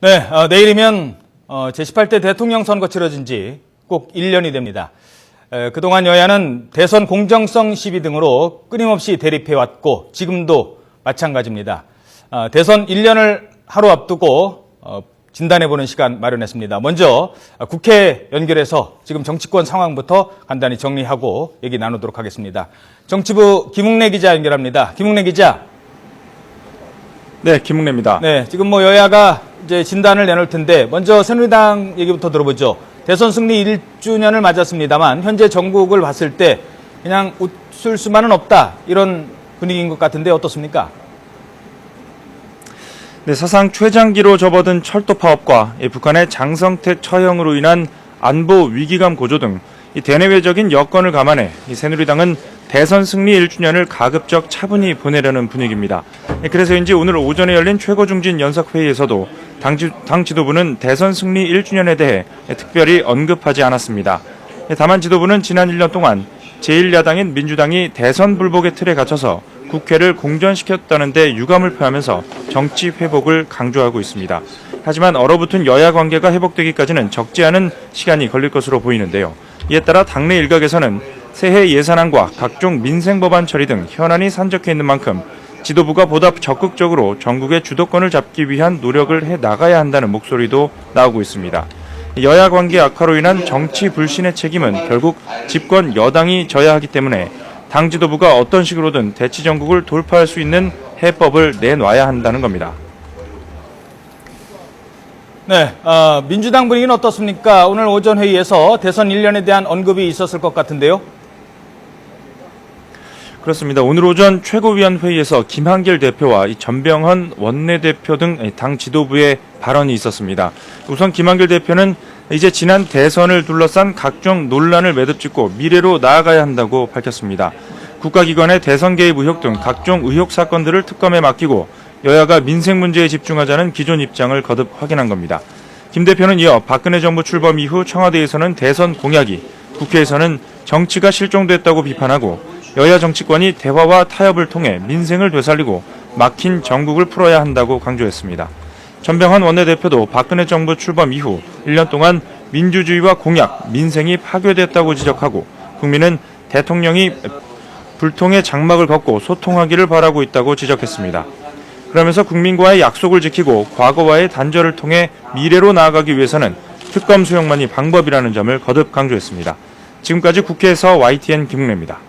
네, 내일이면 제18대 대통령 선거 치러진 지 꼭 1년이 됩니다. 그동안 여야는 대선 공정성 시비 등으로 끊임없이 대립해왔고 지금도 마찬가지입니다. 대선 1년을 하루 앞두고 진단해보는 시간 마련했습니다. 먼저 국회 연결해서 지금 정치권 상황부터 간단히 정리하고 얘기 나누도록 하겠습니다. 정치부 김웅래 기자 연결합니다. 김웅래 기자. 네, 김웅래입니다. 네, 지금 여야가 이제 진단을 내놓을 텐데 먼저 새누리당 얘기부터 들어보죠. 대선 승리 1주년을 맞았습니다만 현재 전국을 봤을 때 그냥 웃을 수만은 없다 이런 분위기인 것 같은데 어떻습니까? 네, 사상 최장기로 접어든 철도 파업과 북한의 장성택 처형으로 인한 안보 위기감 고조 등 이 대내외적인 여건을 감안해 이 새누리당은 대선 승리 1주년을 가급적 차분히 보내려는 분위기입니다. 그래서인지 오늘 오전에 열린 최고중진 연석회의에서도 당 지도부는 대선 승리 1주년에 대해 특별히 언급하지 않았습니다. 다만 지도부는 지난 1년 동안 제1야당인 민주당이 대선 불복의 틀에 갇혀서 국회를 공전시켰다는 데 유감을 표하면서 정치 회복을 강조하고 있습니다. 하지만 얼어붙은 여야 관계가 회복되기까지는 적지 않은 시간이 걸릴 것으로 보이는데요. 이에 따라 당내 일각에서는 새해 예산안과 각종 민생 법안 처리 등 현안이 산적해 있는 만큼 지도부가 보다 적극적으로 전국의 주도권을 잡기 위한 노력을 해 나가야 한다는 목소리도 나오고 있습니다. 여야 관계 악화로 인한 정치 불신의 책임은 결국 집권 여당이 져야 하기 때문에 당 지도부가 어떤 식으로든 대치 전국을 돌파할 수 있는 해법을 내놔야 한다는 겁니다. 네, 민주당 분위기는 어떻습니까? 오늘 오전 회의에서 대선 1년에 대한 언급이 있었을 것 같은데요. 그렇습니다. 오늘 오전 최고위원회의에서 김한길 대표와 전병헌 원내대표 등 당 지도부의 발언이 있었습니다. 우선 김한길 대표는 이제 지난 대선을 둘러싼 각종 논란을 매듭짓고 미래로 나아가야 한다고 밝혔습니다. 국가기관의 대선 개입 의혹 등 각종 의혹 사건들을 특검에 맡기고 여야가 민생 문제에 집중하자는 기존 입장을 거듭 확인한 겁니다. 김 대표는 이어 박근혜 정부 출범 이후 청와대에서는 대선 공약이, 국회에서는 정치가 실종됐다고 비판하고 여야 정치권이 대화와 타협을 통해 민생을 되살리고 막힌 정국을 풀어야 한다고 강조했습니다. 전병헌 원내대표도 박근혜 정부 출범 이후 1년 동안 민주주의와 공약, 민생이 파괴됐다고 지적하고 국민은 대통령이 불통의 장막을 걷고 소통하기를 바라고 있다고 지적했습니다. 그러면서 국민과의 약속을 지키고 과거와의 단절을 통해 미래로 나아가기 위해서는 특검 수용만이 방법이라는 점을 거듭 강조했습니다. 지금까지 국회에서 YTN 김웅래입니다.